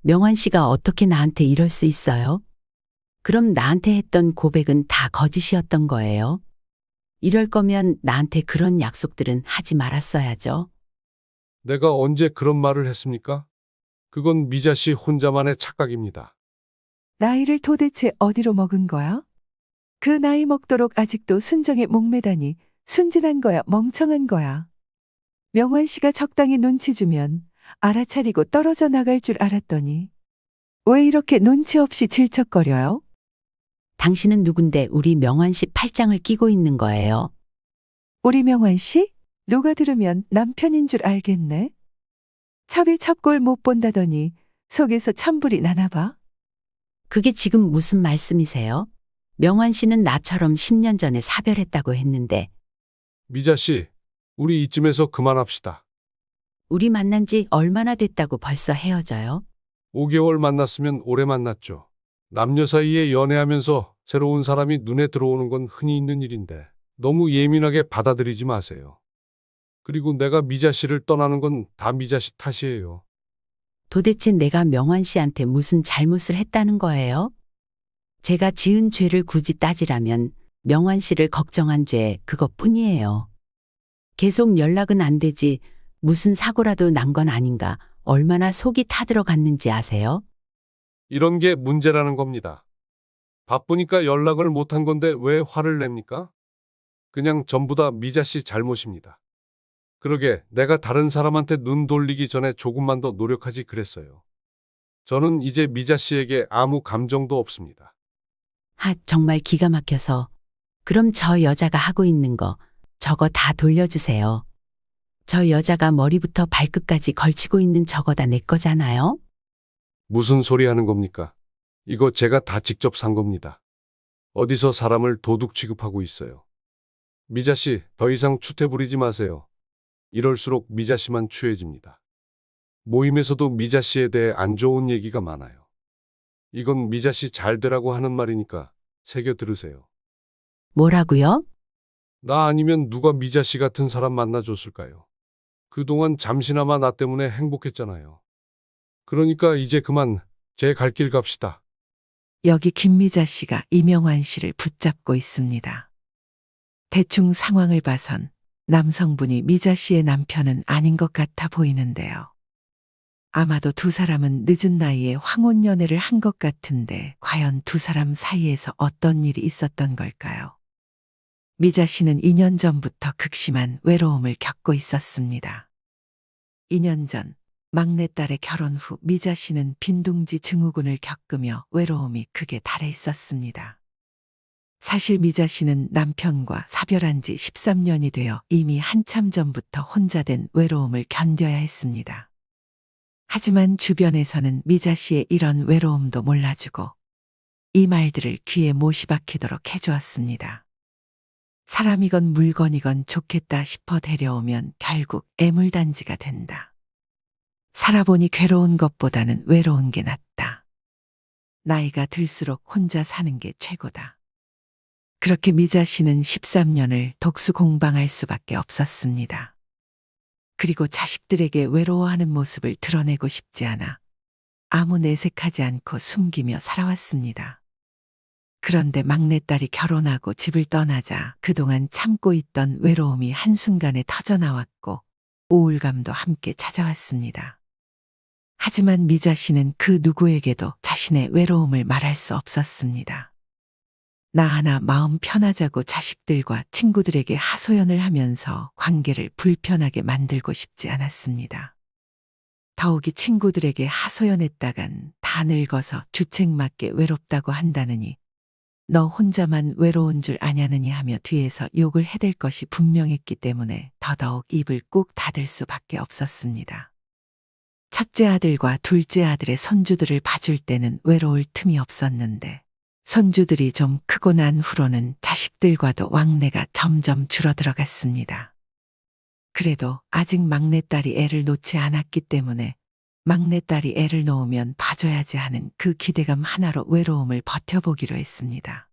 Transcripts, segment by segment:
명환 씨가 어떻게 나한테 이럴 수 있어요? 그럼 나한테 했던 고백은 다 거짓이었던 거예요? 이럴 거면 나한테 그런 약속들은 하지 말았어야죠. 내가 언제 그런 말을 했습니까? 그건 미자 씨 혼자만의 착각입니다. 나이를 도대체 어디로 먹은 거야? 그 나이 먹도록 아직도 순정에 목매다니 순진한 거야, 멍청한 거야. 명환 씨가 적당히 눈치 주면 알아차리고 떨어져 나갈 줄 알았더니 왜 이렇게 눈치 없이 질척거려요? 당신은 누군데 우리 명환 씨 팔짱을 끼고 있는 거예요? 우리 명환 씨? 누가 들으면 남편인 줄 알겠네. 첩이 첩골 못 본다더니 속에서 천불이 나나 봐. 그게 지금 무슨 말씀이세요? 명환 씨는 나처럼 10년 전에 사별했다고 했는데 미자 씨, 우리 이쯤에서 그만합시다. 우리 만난 지 얼마나 됐다고 벌써 헤어져요? 5개월 만났으면 오래 만났죠. 남녀 사이에 연애하면서 새로운 사람이 눈에 들어오는 건 흔히 있는 일인데 너무 예민하게 받아들이지 마세요. 그리고 내가 미자 씨를 떠나는 건 다 미자 씨 탓이에요. 도대체 내가 명환 씨한테 무슨 잘못을 했다는 거예요? 제가 지은 죄를 굳이 따지라면 명환 씨를 걱정한 죄 그것뿐이에요. 계속 연락은 안 되지 무슨 사고라도 난 건 아닌가 얼마나 속이 타들어갔는지 아세요? 이런 게 문제라는 겁니다. 바쁘니까 연락을 못한 건데 왜 화를 냅니까? 그냥 전부 다 미자 씨 잘못입니다. 그러게 내가 다른 사람한테 눈 돌리기 전에 조금만 더 노력하지 그랬어요. 저는 이제 미자 씨에게 아무 감정도 없습니다. 정말 기가 막혀서. 그럼 저 여자가 하고 있는 거 저거 다 돌려주세요. 저 여자가 머리부터 발끝까지 걸치고 있는 저거 다 내 거잖아요? 무슨 소리 하는 겁니까? 이거 제가 다 직접 산 겁니다. 어디서 사람을 도둑 취급하고 있어요. 미자 씨, 더 이상 추태 부리지 마세요. 이럴수록 미자 씨만 추해집니다. 모임에서도 미자 씨에 대해 안 좋은 얘기가 많아요. 이건 미자 씨 잘 되라고 하는 말이니까 새겨 들으세요. 뭐라고요? 나 아니면 누가 미자 씨 같은 사람 만나줬을까요? 그동안 잠시나마 나 때문에 행복했잖아요. 그러니까 이제 그만 제 갈 길 갑시다. 여기 김미자 씨가 이명환 씨를 붙잡고 있습니다. 대충 상황을 봐선 남성분이 미자 씨의 남편은 아닌 것 같아 보이는데요. 아마도 두 사람은 늦은 나이에 황혼연애를 한 것 같은데 과연 두 사람 사이에서 어떤 일이 있었던 걸까요? 미자 씨는 2년 전부터 극심한 외로움을 겪고 있었습니다. 2년 전 막내딸의 결혼 후 미자 씨는 빈둥지 증후군을 겪으며 외로움이 극에 달해 있었습니다. 사실 미자 씨는 남편과 사별한 지 13년이 되어 이미 한참 전부터 혼자 된 외로움을 견뎌야 했습니다. 하지만 주변에서는 미자 씨의 이런 외로움도 몰라주고 이 말들을 귀에 못이 박히도록 해주었습니다. 사람이건 물건이건 좋겠다 싶어 데려오면 결국 애물단지가 된다. 살아보니 괴로운 것보다는 외로운 게 낫다. 나이가 들수록 혼자 사는 게 최고다. 그렇게 미자 씨는 13년을 독수 공방할 수밖에 없었습니다. 그리고 자식들에게 외로워하는 모습을 드러내고 싶지 않아 아무 내색하지 않고 숨기며 살아왔습니다. 그런데 막내딸이 결혼하고 집을 떠나자 그동안 참고 있던 외로움이 한순간에 터져나왔고 우울감도 함께 찾아왔습니다. 하지만 미자 씨는 그 누구에게도 자신의 외로움을 말할 수 없었습니다. 나 하나 마음 편하자고 자식들과 친구들에게 하소연을 하면서 관계를 불편하게 만들고 싶지 않았습니다. 더욱이 친구들에게 하소연했다간 다 늙어서 주책맞게 외롭다고 한다느니 너 혼자만 외로운 줄 아냐느니 하며 뒤에서 욕을 해댈 것이 분명했기 때문에 더더욱 입을 꾹 닫을 수밖에 없었습니다. 첫째 아들과 둘째 아들의 손주들을 봐줄 때는 외로울 틈이 없었는데 손주들이 좀 크고 난 후로는 자식들과도 왕래가 점점 줄어들어갔습니다. 그래도 아직 막내딸이 애를 놓지 않았기 때문에 막내딸이 애를 놓으면 봐줘야지 하는 그 기대감 하나로 외로움을 버텨보기로 했습니다.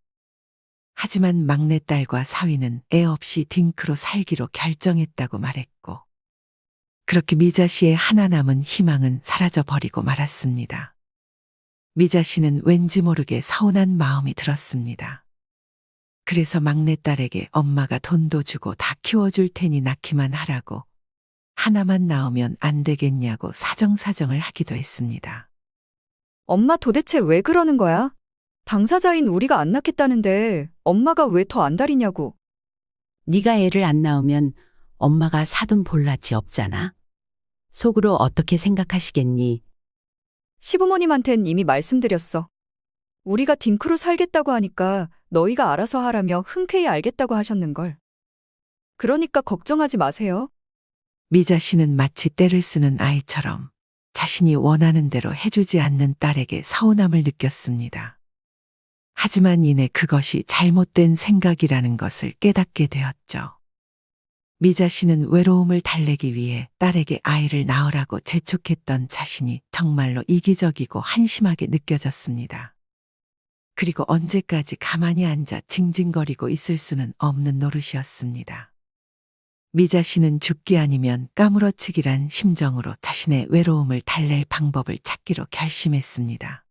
하지만 막내딸과 사위는 애 없이 딩크로 살기로 결정했다고 말했고 그렇게 미자 씨의 하나 남은 희망은 사라져버리고 말았습니다. 미자 씨는 왠지 모르게 서운한 마음이 들었습니다. 그래서 막내딸에게 엄마가 돈도 주고 다 키워줄 테니 낳기만 하라고, 하나만 낳으면 안 되겠냐고 사정사정을 하기도 했습니다. 엄마 도대체 왜 그러는 거야? 당사자인 우리가 안 낳겠다는데 엄마가 왜 더 안달이냐고. 네가 애를 안 낳으면 엄마가 사돈 볼 낯이 없잖아. 속으로 어떻게 생각하시겠니? 시부모님한텐 이미 말씀드렸어. 우리가 딩크로 살겠다고 하니까 너희가 알아서 하라며 흔쾌히 알겠다고 하셨는걸. 그러니까 걱정하지 마세요. 미자 씨는 마치 떼를 쓰는 아이처럼 자신이 원하는 대로 해주지 않는 딸에게 서운함을 느꼈습니다. 하지만 이내 그것이 잘못된 생각이라는 것을 깨닫게 되었죠. 미자 씨는 외로움을 달래기 위해 딸에게 아이를 낳으라고 재촉했던 자신이 정말로 이기적이고 한심하게 느껴졌습니다. 그리고 언제까지 가만히 앉아 징징거리고 있을 수는 없는 노릇이었습니다. 미자 씨는 죽기 아니면 까무러치기란 심정으로 자신의 외로움을 달랠 방법을 찾기로 결심했습니다.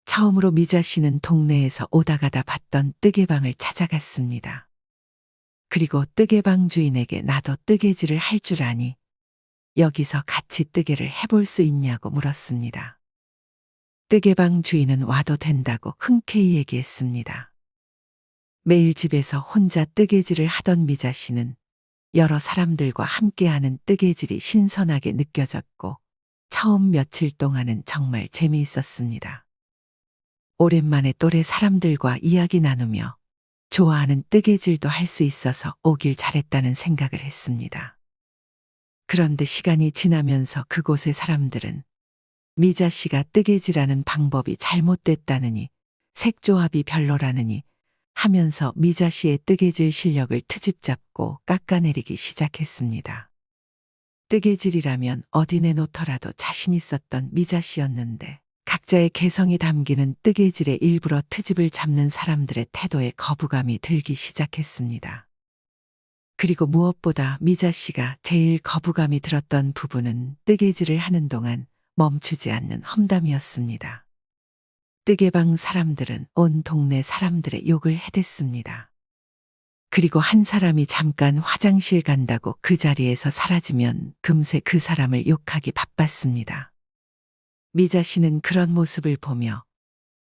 처음으로 미자 씨는 동네에서 오다 가다 봤던 뜨개방을 찾아갔습니다. 그리고 뜨개방 주인에게 나도 뜨개질을 할 줄 아니 여기서 같이 뜨개를 해볼 수 있냐고 물었습니다. 뜨개방 주인은 와도 된다고 흔쾌히 얘기했습니다. 매일 집에서 혼자 뜨개질을 하던 미자 씨는 여러 사람들과 함께하는 뜨개질이 신선하게 느껴졌고 처음 며칠 동안은 정말 재미있었습니다. 오랜만에 또래 사람들과 이야기 나누며 좋아하는 뜨개질도 할 수 있어서 오길 잘했다는 생각을 했습니다. 그런데 시간이 지나면서 그곳의 사람들은 미자 씨가 뜨개질하는 방법이 잘못됐다느니 색조합이 별로라느니 하면서 미자 씨의 뜨개질 실력을 트집잡고 깎아내리기 시작했습니다. 뜨개질이라면 어디 내놓더라도 자신 있었던 미자 씨였는데 각자의 개성이 담기는 뜨개질에 일부러 트집을 잡는 사람들의 태도에 거부감이 들기 시작했습니다. 그리고 무엇보다 미자 씨가 제일 거부감이 들었던 부분은 뜨개질을 하는 동안 멈추지 않는 험담이었습니다. 뜨개방 사람들은 온 동네 사람들의 욕을 해댔습니다. 그리고 한 사람이 잠깐 화장실 간다고 그 자리에서 사라지면 금세 그 사람을 욕하기 바빴습니다. 미자 씨는 그런 모습을 보며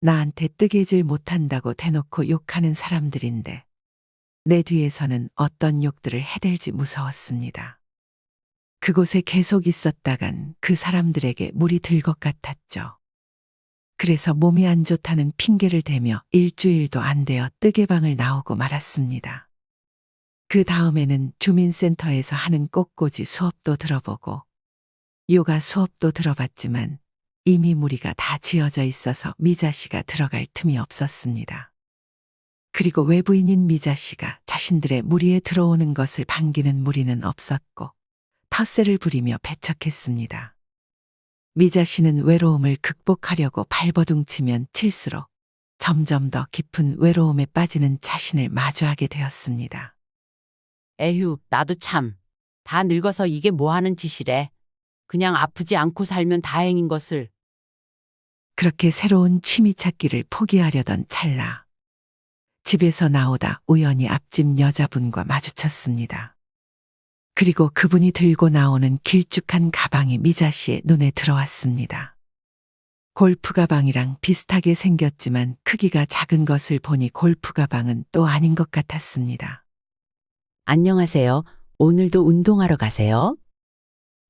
나한테 뜨개질 못한다고 대놓고 욕하는 사람들인데 내 뒤에서는 어떤 욕들을 해댈지 무서웠습니다. 그곳에 계속 있었다간 그 사람들에게 물이 들 것 같았죠. 그래서 몸이 안 좋다는 핑계를 대며 일주일도 안 되어 뜨개방을 나오고 말았습니다. 그 다음에는 주민센터에서 하는 꽃꽂이 수업도 들어보고 요가 수업도 들어봤지만 이미 무리가 다 지어져 있어서 미자 씨가 들어갈 틈이 없었습니다. 그리고 외부인인 미자 씨가 자신들의 무리에 들어오는 것을 반기는 무리는 없었고 텃세를 부리며 배척했습니다. 미자 씨는 외로움을 극복하려고 발버둥치면 칠수록 점점 더 깊은 외로움에 빠지는 자신을 마주하게 되었습니다. 에휴, 나도 참. 다 늙어서 이게 뭐 하는 짓이래. 그냥 아프지 않고 살면 다행인 것을. 그렇게 새로운 취미 찾기를 포기하려던 찰나 집에서 나오다 우연히 앞집 여자분과 마주쳤습니다. 그리고 그분이 들고 나오는 길쭉한 가방이 미자 씨의 눈에 들어왔습니다. 골프 가방이랑 비슷하게 생겼지만 크기가 작은 것을 보니 골프 가방은 또 아닌 것 같았습니다. 안녕하세요. 오늘도 운동하러 가세요?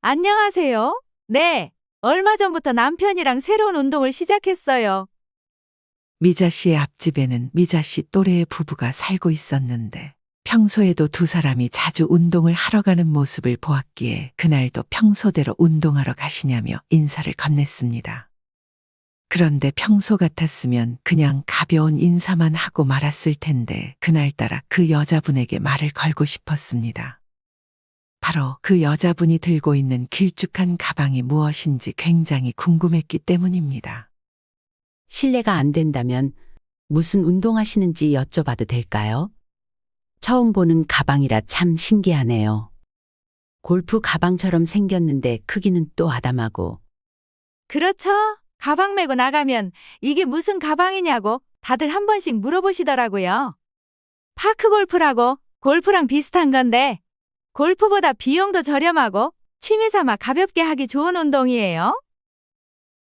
안녕하세요. 네, 얼마 전부터 남편이랑 새로운 운동을 시작했어요. 미자 씨의 앞집에는 미자 씨 또래의 부부가 살고 있었는데 평소에도 두 사람이 자주 운동을 하러 가는 모습을 보았기에 그날도 평소대로 운동하러 가시냐며 인사를 건넸습니다. 그런데 평소 같았으면 그냥 가벼운 인사만 하고 말았을 텐데 그날따라 그 여자분에게 말을 걸고 싶었습니다. 바로 그 여자분이 들고 있는 길쭉한 가방이 무엇인지 굉장히 궁금했기 때문입니다. 실례가 안 된다면 무슨 운동하시는지 여쭤봐도 될까요? 처음 보는 가방이라 참 신기하네요. 골프 가방처럼 생겼는데 크기는 또 아담하고. 그렇죠? 가방 메고 나가면 이게 무슨 가방이냐고 다들 한 번씩 물어보시더라고요. 파크 골프라고 골프랑 비슷한 건데 골프보다 비용도 저렴하고 취미 삼아 가볍게 하기 좋은 운동이에요.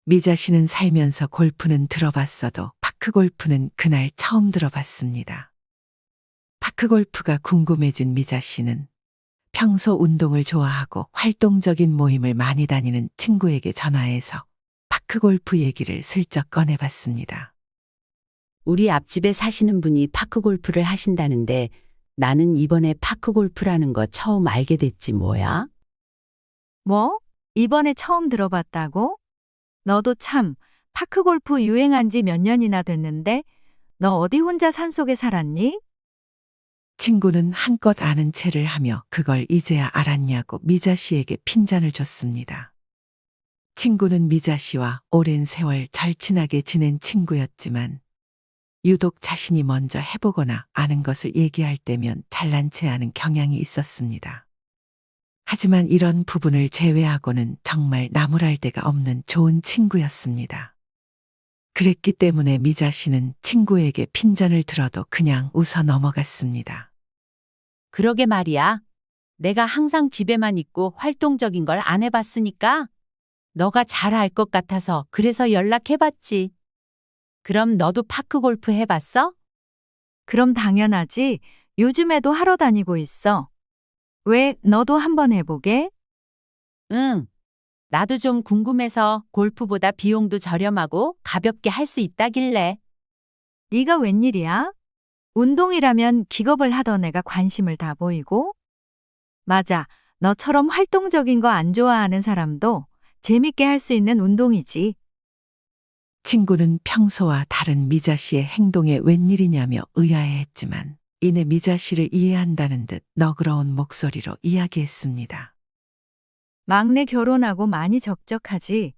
미자 씨는 살면서 골프는 들어봤어도 파크 골프는 그날 처음 들어봤습니다. 파크 골프가 궁금해진 미자 씨는 평소 운동을 좋아하고 활동적인 모임을 많이 다니는 친구에게 전화해서 파크 골프 얘기를 슬쩍 꺼내봤습니다. 우리 앞집에 사시는 분이 파크 골프를 하신다는데 나는 이번에 파크 골프라는 거 처음 알게 됐지 뭐야? 뭐? 이번에 처음 들어봤다고? 너도 참 파크 골프 유행한 지 몇 년이나 됐는데 너 어디 혼자 산속에 살았니? 친구는 한껏 아는 체를 하며 그걸 이제야 알았냐고 미자 씨에게 핀잔을 줬습니다. 친구는 미자 씨와 오랜 세월 절친하게 지낸 친구였지만 유독 자신이 먼저 해보거나 아는 것을 얘기할 때면 잘난 체하는 경향이 있었습니다. 하지만 이런 부분을 제외하고는 정말 나무랄 데가 없는 좋은 친구였습니다. 그랬기 때문에 미자 씨는 친구에게 핀잔을 들어도 그냥 웃어 넘어갔습니다. 그러게 말이야. 내가 항상 집에만 있고 활동적인 걸 안 해봤으니까 너가 잘 알 것 같아서 그래서 연락해봤지. 그럼 너도 파크 골프 해봤어? 그럼 당연하지. 요즘에도 하러 다니고 있어. 왜 너도 한번 해보게? 응. 나도 좀 궁금해서 골프보다 비용도 저렴하고 가볍게 할 수 있다길래. 네가 웬일이야? 운동이라면 기겁을 하던 애가 관심을 다 보이고? 맞아. 너처럼 활동적인 거 안 좋아하는 사람도 재밌게 할 수 있는 운동이지. 친구는 평소와 다른 미자 씨의 행동에 웬일이냐며 의아해했지만 이내 미자 씨를 이해한다는 듯 너그러운 목소리로 이야기했습니다. 막내 결혼하고 많이 적적하지.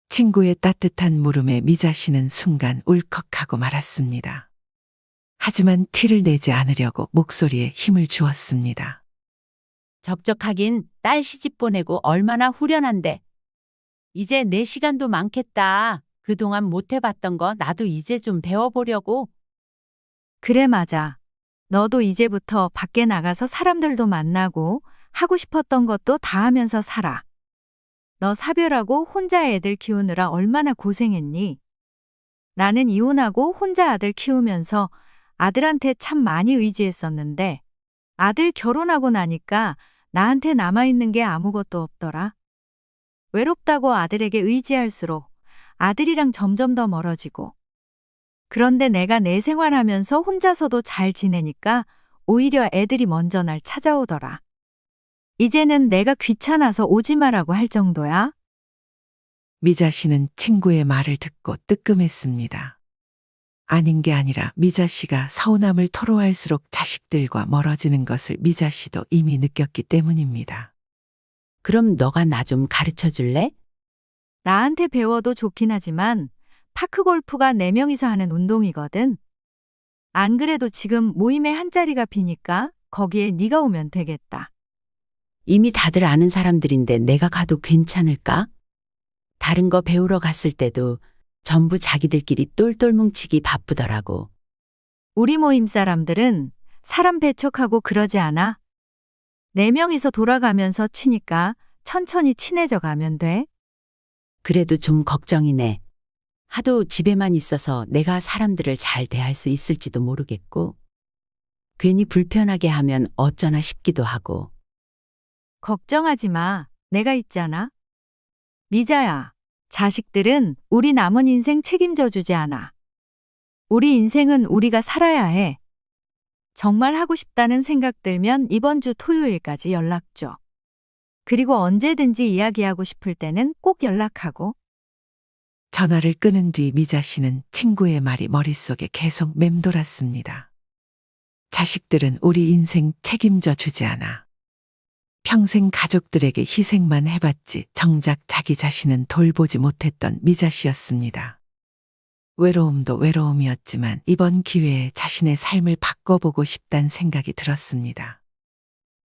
친구의 따뜻한 물음에 미자 씨는 순간 울컥하고 말았습니다. 하지만 티를 내지 않으려고 목소리에 힘을 주었습니다. 적적하긴 딸 시집 보내고 얼마나 후련한데. 이제 내 시간도 많겠다. 그동안 못 해봤던 거 나도 이제 좀 배워보려고. 그래, 맞아. 너도 이제부터 밖에 나가서 사람들도 만나고 하고 싶었던 것도 다 하면서 살아. 너 사별하고 혼자 애들 키우느라 얼마나 고생했니? 나는 이혼하고 혼자 아들 키우면서 아들한테 참 많이 의지했었는데 아들 결혼하고 나니까 나한테 남아있는 게 아무것도 없더라. 외롭다고 아들에게 의지할수록 아들이랑 점점 더 멀어지고. 그런데 내가 내 생활하면서 혼자서도 잘 지내니까 오히려 애들이 먼저 날 찾아오더라. 이제는 내가 귀찮아서 오지 마라고 할 정도야. 미자 씨는 친구의 말을 듣고 뜨끔했습니다. 아닌 게 아니라 미자 씨가 서운함을 토로할수록 자식들과 멀어지는 것을 미자 씨도 이미 느꼈기 때문입니다. 그럼 너가 나 좀 가르쳐 줄래? 나한테 배워도 좋긴 하지만 파크 골프가 4명이서 하는 운동이거든. 안 그래도 지금 모임에 한 자리가 비니까 거기에 네가 오면 되겠다. 이미 다들 아는 사람들인데 내가 가도 괜찮을까? 다른 거 배우러 갔을 때도 전부 자기들끼리 똘똘 뭉치기 바쁘더라고. 우리 모임 사람들은 사람 배척하고 그러지 않아. 4명이서 돌아가면서 치니까 천천히 친해져 가면 돼. 그래도 좀 걱정이네. 하도 집에만 있어서 내가 사람들을 잘 대할 수 있을지도 모르겠고, 괜히 불편하게 하면 어쩌나 싶기도 하고. 걱정하지 마. 내가 있잖아. 미자야, 자식들은 우리 남은 인생 책임져 주지 않아. 우리 인생은 우리가 살아야 해. 정말 하고 싶다는 생각 들면 이번 주 토요일까지 연락 줘. 그리고 언제든지 이야기하고 싶을 때는 꼭 연락하고. 전화를 끊은 뒤 미자 씨는 친구의 말이 머릿속에 계속 맴돌았습니다. 자식들은 우리 인생 책임져 주지 않아. 평생 가족들에게 희생만 해봤지 정작 자기 자신은 돌보지 못했던 미자 씨였습니다. 외로움도 외로움이었지만 이번 기회에 자신의 삶을 바꿔보고 싶다는 생각이 들었습니다.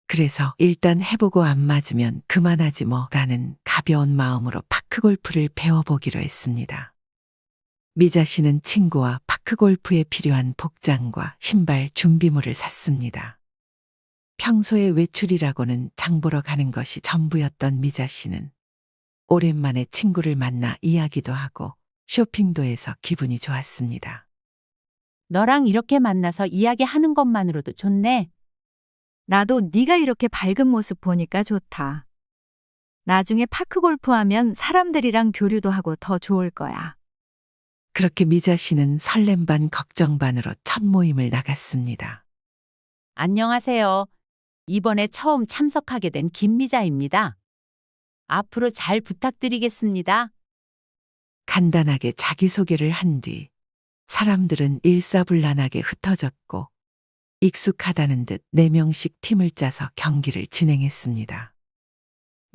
그래서 일단 해보고 안 맞으면 그만하지 뭐라는 가벼운 마음으로 파크골프를 배워보기로 했습니다. 미자 씨는 친구와 파크골프에 필요한 복장과 신발 준비물을 샀습니다. 평소에 외출이라고는 장 보러 가는 것이 전부였던 미자 씨는 오랜만에 친구를 만나 이야기도 하고 쇼핑도 해서 기분이 좋았습니다. 너랑 이렇게 만나서 이야기하는 것만으로도 좋네. 나도 네가 이렇게 밝은 모습 보니까 좋다. 나중에 파크 골프하면 사람들이랑 교류도 하고 더 좋을 거야. 그렇게 미자 씨는 설렘 반 걱정 반으로 첫 모임을 나갔습니다. 안녕하세요. 이번에 처음 참석하게 된 김미자입니다. 앞으로 잘 부탁드리겠습니다. 간단하게 자기소개를 한 뒤 사람들은 일사불란하게 흩어졌고 익숙하다는 듯 4명씩 팀을 짜서 경기를 진행했습니다.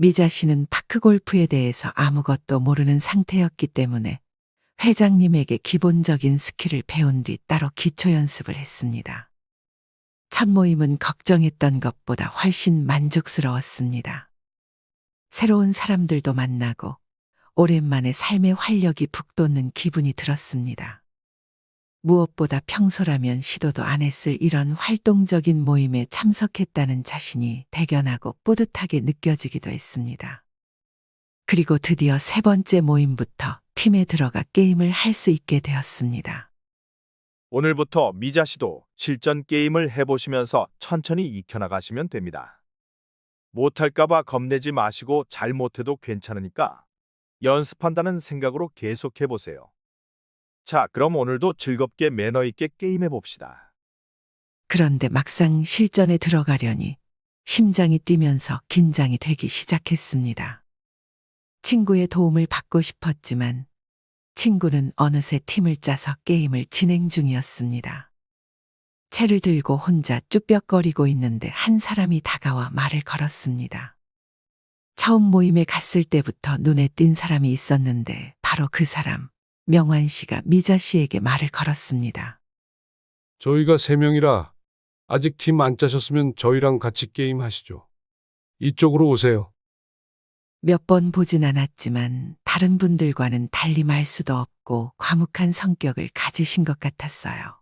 미자 씨는 파크골프에 대해서 아무것도 모르는 상태였기 때문에 회장님에게 기본적인 스킬을 배운 뒤 따로 기초 연습을 했습니다. 첫 모임은 걱정했던 것보다 훨씬 만족스러웠습니다. 새로운 사람들도 만나고 오랜만에 삶의 활력이 북돋는 기분이 들었습니다. 무엇보다 평소라면 시도도 안 했을 이런 활동적인 모임에 참석했다는 자신이 대견하고 뿌듯하게 느껴지기도 했습니다. 그리고 드디어 3번째 모임부터 팀에 들어가 게임을 할 수 있게 되었습니다. 오늘부터 미자 씨도 실전 게임을 해보시면서 천천히 익혀나가시면 됩니다. 못할까봐 겁내지 마시고 잘못해도 괜찮으니까 연습한다는 생각으로 계속해보세요. 자, 그럼 오늘도 즐겁게 매너 있게 게임해 봅시다. 그런데 막상 실전에 들어가려니 심장이 뛰면서 긴장이 되기 시작했습니다. 친구의 도움을 받고 싶었지만 친구는 어느새 팀을 짜서 게임을 진행 중이었습니다. 채를 들고 혼자 쭈뼛거리고 있는데 한 사람이 다가와 말을 걸었습니다. 처음 모임에 갔을 때부터 눈에 띈 사람이 있었는데 바로 그 사람, 명환 씨가 미자 씨에게 말을 걸었습니다. 저희가 3명이라 아직 팀 안 짜셨으면 저희랑 같이 게임 하시죠. 이쪽으로 오세요. 몇 번 보진 않았지만 다른 분들과는 달리 말 수도 없고 과묵한 성격을 가지신 것 같았어요.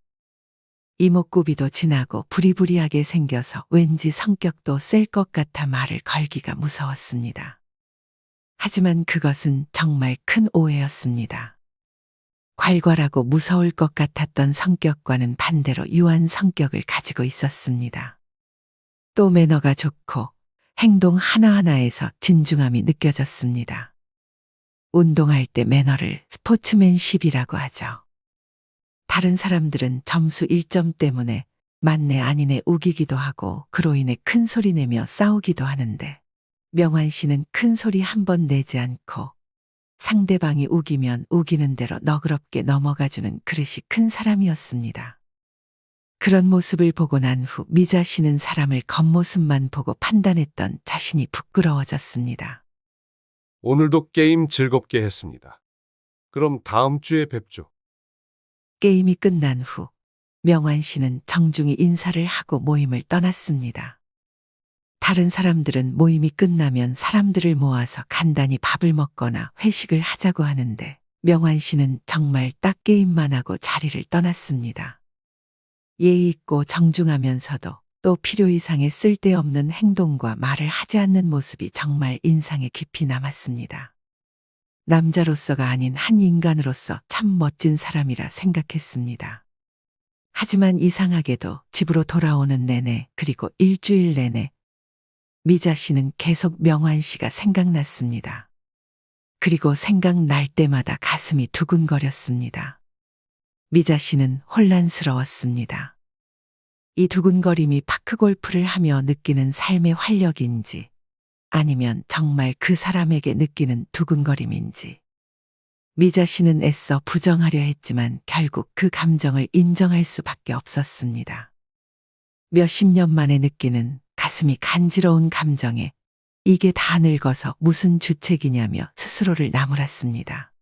이목구비도 진하고 부리부리하게 생겨서 왠지 성격도 셀 것 같아 말을 걸기가 무서웠습니다. 하지만 그것은 정말 큰 오해였습니다. 괄괄하고 무서울 것 같았던 성격과는 반대로 유한 성격을 가지고 있었습니다. 또 매너가 좋고 행동 하나하나에서 진중함이 느껴졌습니다. 운동할 때 매너를 스포츠맨십이라고 하죠. 다른 사람들은 점수 1점 때문에 맞네 아니네 우기기도 하고 그로 인해 큰 소리 내며 싸우기도 하는데 명환 씨는 큰 소리 한 번 내지 않고 상대방이 우기면 우기는 대로 너그럽게 넘어가주는 그릇이 큰 사람이었습니다. 그런 모습을 보고 난 후 미자 씨는 사람을 겉모습만 보고 판단했던 자신이 부끄러워졌습니다. 오늘도 게임 즐겁게 했습니다. 그럼 다음 주에 뵙죠. 게임이 끝난 후 명환 씨는 정중히 인사를 하고 모임을 떠났습니다. 다른 사람들은 모임이 끝나면 사람들을 모아서 간단히 밥을 먹거나 회식을 하자고 하는데 명환 씨는 정말 딱 게임만 하고 자리를 떠났습니다. 예의 있고 정중하면서도 또 필요 이상의 쓸데없는 행동과 말을 하지 않는 모습이 정말 인상에 깊이 남았습니다. 남자로서가 아닌 한 인간으로서 참 멋진 사람이라 생각했습니다. 하지만 이상하게도 집으로 돌아오는 내내 그리고 일주일 내내 미자 씨는 계속 명환 씨가 생각났습니다. 그리고 생각날 때마다 가슴이 두근거렸습니다. 미자 씨는 혼란스러웠습니다. 이 두근거림이 파크골프를 하며 느끼는 삶의 활력인지 아니면 정말 그 사람에게 느끼는 두근거림인지. 미자 씨는 애써 부정하려 했지만 결국 그 감정을 인정할 수밖에 없었습니다. 몇십 년 만에 느끼는 가슴이 간지러운 감정에 이게 다 늙어서 무슨 주책이냐며 스스로를 나무랐습니다.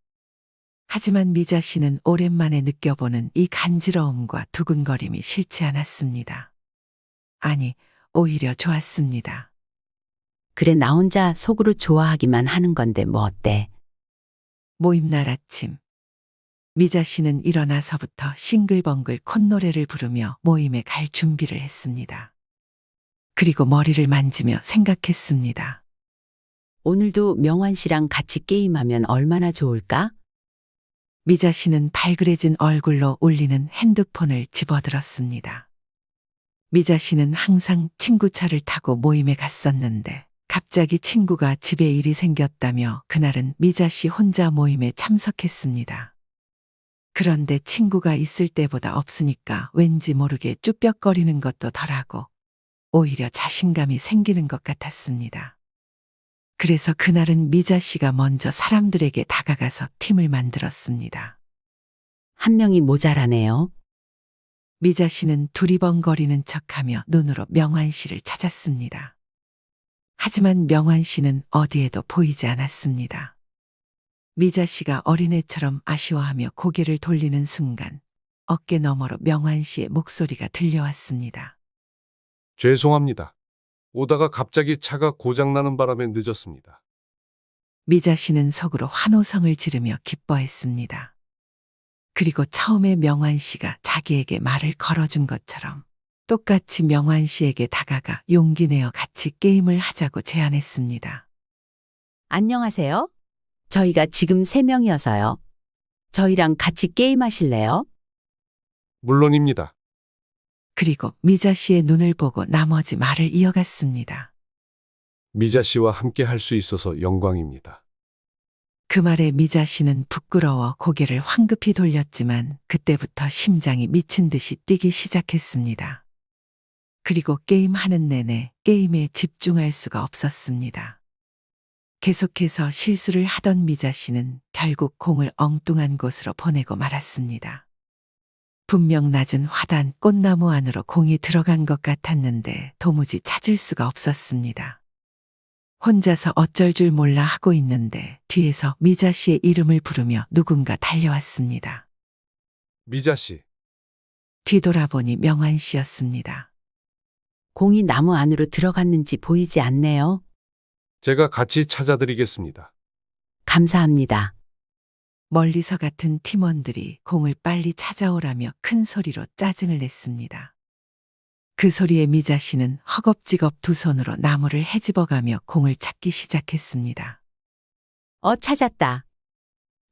하지만 미자 씨는 오랜만에 느껴보는 이 간지러움과 두근거림이 싫지 않았습니다. 아니, 오히려 좋았습니다. 그래, 나 혼자 속으로 좋아하기만 하는 건데 뭐 어때? 모임날 아침. 미자 씨는 일어나서부터 싱글벙글 콧노래를 부르며 모임에 갈 준비를 했습니다. 그리고 머리를 만지며 생각했습니다. 오늘도 명환 씨랑 같이 게임하면 얼마나 좋을까? 미자 씨는 발그레진 얼굴로 울리는 핸드폰을 집어들었습니다. 미자 씨는 항상 친구 차를 타고 모임에 갔었는데 갑자기 친구가 집에 일이 생겼다며 그날은 미자 씨 혼자 모임에 참석했습니다. 그런데 친구가 있을 때보다 없으니까 왠지 모르게 쭈뼛거리는 것도 덜하고 오히려 자신감이 생기는 것 같았습니다. 그래서 그날은 미자 씨가 먼저 사람들에게 다가가서 팀을 만들었습니다. 한 명이 모자라네요. 미자 씨는 두리번거리는 척하며 눈으로 명환 씨를 찾았습니다. 하지만 명환 씨는 어디에도 보이지 않았습니다. 미자 씨가 어린애처럼 아쉬워하며 고개를 돌리는 순간 어깨 너머로 명환 씨의 목소리가 들려왔습니다. 죄송합니다. 오다가 갑자기 차가 고장나는 바람에 늦었습니다. 미자 씨는 속으로 환호성을 지르며 기뻐했습니다. 그리고 처음에 명환 씨가 자기에게 말을 걸어준 것처럼 똑같이 명환 씨에게 다가가 용기 내어 같이 게임을 하자고 제안했습니다. 안녕하세요. 저희가 지금 3명이어서요. 저희랑 같이 게임하실래요? 물론입니다. 그리고 미자 씨의 눈을 보고 나머지 말을 이어갔습니다. 미자 씨와 함께 할 수 있어서 영광입니다. 그 말에 미자 씨는 부끄러워 고개를 황급히 돌렸지만 그때부터 심장이 미친 듯이 뛰기 시작했습니다. 그리고 게임하는 내내 게임에 집중할 수가 없었습니다. 계속해서 실수를 하던 미자 씨는 결국 공을 엉뚱한 곳으로 보내고 말았습니다. 분명 낮은 화단 꽃나무 안으로 공이 들어간 것 같았는데 도무지 찾을 수가 없었습니다. 혼자서 어쩔 줄 몰라 하고 있는데 뒤에서 미자 씨의 이름을 부르며 누군가 달려왔습니다. 미자 씨, 뒤돌아보니 명환 씨였습니다. 공이 나무 안으로 들어갔는지 보이지 않네요. 제가 같이 찾아드리겠습니다. 감사합니다. 멀리서 같은 팀원들이 공을 빨리 찾아오라며 큰 소리로 짜증을 냈습니다. 그 소리에 미자 씨는 허겁지겁 두 손으로 나무를 헤집어가며 공을 찾기 시작했습니다. 찾았다.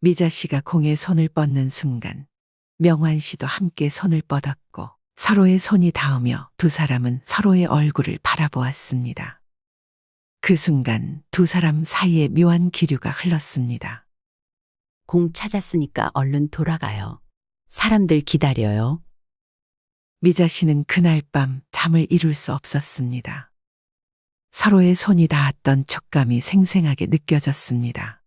미자 씨가 공에 손을 뻗는 순간 명환 씨도 함께 손을 뻗었고 서로의 손이 닿으며 두 사람은 서로의 얼굴을 바라보았습니다. 그 순간 두 사람 사이에 묘한 기류가 흘렀습니다. 공 찾았으니까 얼른 돌아가요. 사람들 기다려요. 미자 씨는 그날 밤 잠을 이룰 수 없었습니다. 서로의 손이 닿았던 촉감이 생생하게 느껴졌습니다.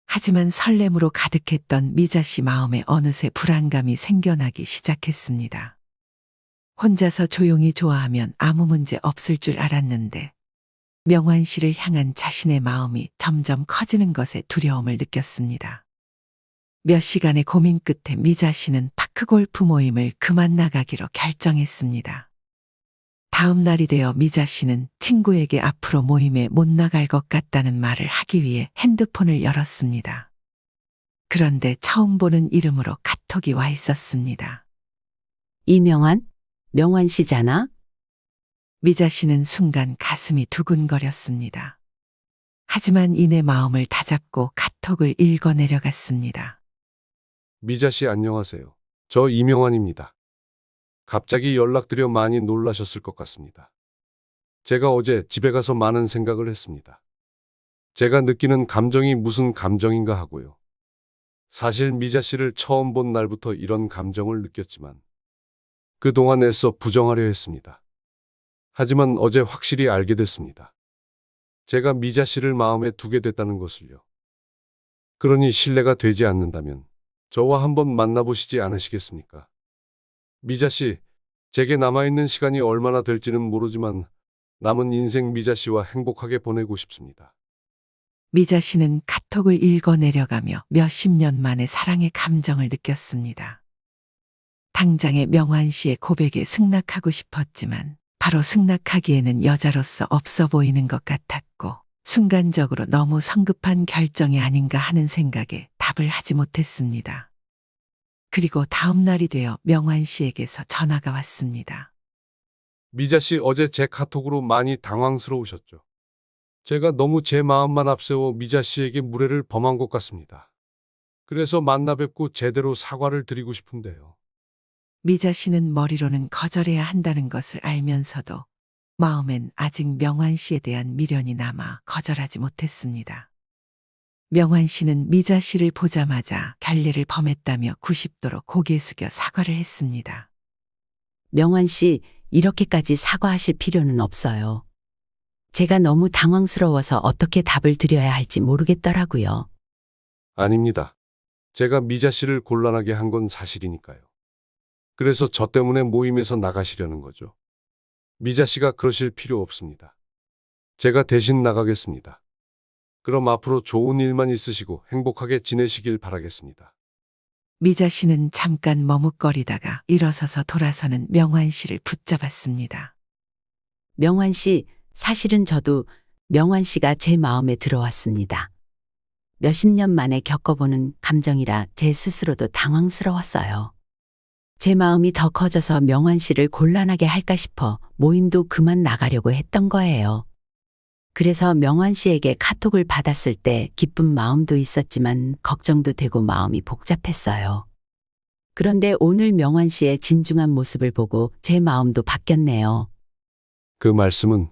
하지만 설렘으로 가득했던 미자 씨 마음에 어느새 불안감이 생겨나기 시작했습니다. 혼자서 조용히 좋아하면 아무 문제 없을 줄 알았는데 명환 씨를 향한 자신의 마음이 점점 커지는 것에 두려움을 느꼈습니다. 몇 시간의 고민 끝에 미자 씨는 파크골프 모임을 그만 나가기로 결정했습니다. 다음 날이 되어 미자 씨는 친구에게 앞으로 모임에 못 나갈 것 같다는 말을 하기 위해 핸드폰을 열었습니다. 그런데 처음 보는 이름으로 카톡이 와 있었습니다. 이명환? 명환 씨잖아? 미자 씨는 순간 가슴이 두근거렸습니다. 하지만 이내 마음을 다잡고 카톡을 읽어 내려갔습니다. 미자 씨 안녕하세요. 저 이명환입니다. 갑자기 연락드려 많이 놀라셨을 것 같습니다. 제가 어제 집에 가서 많은 생각을 했습니다. 제가 느끼는 감정이 무슨 감정인가 하고요. 사실 미자 씨를 처음 본 날부터 이런 감정을 느꼈지만 그동안 애써 부정하려 했습니다. 하지만 어제 확실히 알게 됐습니다. 제가 미자 씨를 마음에 두게 됐다는 것을요. 그러니 신뢰가 되지 않는다면 저와 한번 만나보시지 않으시겠습니까? 미자 씨, 제게 남아있는 시간이 얼마나 될지는 모르지만 남은 인생 미자 씨와 행복하게 보내고 싶습니다. 미자 씨는 카톡을 읽어 내려가며 몇십 년 만에 사랑의 감정을 느꼈습니다. 당장의 명환 씨의 고백에 승낙하고 싶었지만 바로 승낙하기에는 여자로서 없어 보이는 것 같았고, 순간적으로 너무 성급한 결정이 아닌가 하는 생각에 답을 하지 못했습니다. 그리고 다음 날이 되어 명환 씨에게서 전화가 왔습니다. 미자 씨 어제 제 카톡으로 많이 당황스러우셨죠? 제가 너무 제 마음만 앞세워 미자 씨에게 무례를 범한 것 같습니다. 그래서 만나 뵙고 제대로 사과를 드리고 싶은데요. 미자 씨는 머리로는 거절해야 한다는 것을 알면서도 마음엔 아직 명환 씨에 대한 미련이 남아 거절하지 못했습니다. 명환 씨는 미자 씨를 보자마자 결례를 범했다며 90도로 고개 숙여 사과를 했습니다. 명환 씨, 이렇게까지 사과하실 필요는 없어요. 제가 너무 당황스러워서 어떻게 답을 드려야 할지 모르겠더라고요. 아닙니다. 제가 미자 씨를 곤란하게 한 건 사실이니까요. 그래서 저 때문에 모임에서 나가시려는 거죠. 미자 씨가 그러실 필요 없습니다. 제가 대신 나가겠습니다. 그럼 앞으로 좋은 일만 있으시고 행복하게 지내시길 바라겠습니다. 미자 씨는 잠깐 머뭇거리다가 일어서서 돌아서는 명환 씨를 붙잡았습니다. 명환 씨, 사실은 저도 명환 씨가 제 마음에 들어왔습니다. 몇십 년 만에 겪어보는 감정이라 제 스스로도 당황스러웠어요. 제 마음이 더 커져서 명환 씨를 곤란하게 할까 싶어 모임도 그만 나가려고 했던 거예요. 그래서 명환 씨에게 카톡을 받았을 때 기쁜 마음도 있었지만 걱정도 되고 마음이 복잡했어요. 그런데 오늘 명환 씨의 진중한 모습을 보고 제 마음도 바뀌었네요. 그 말씀은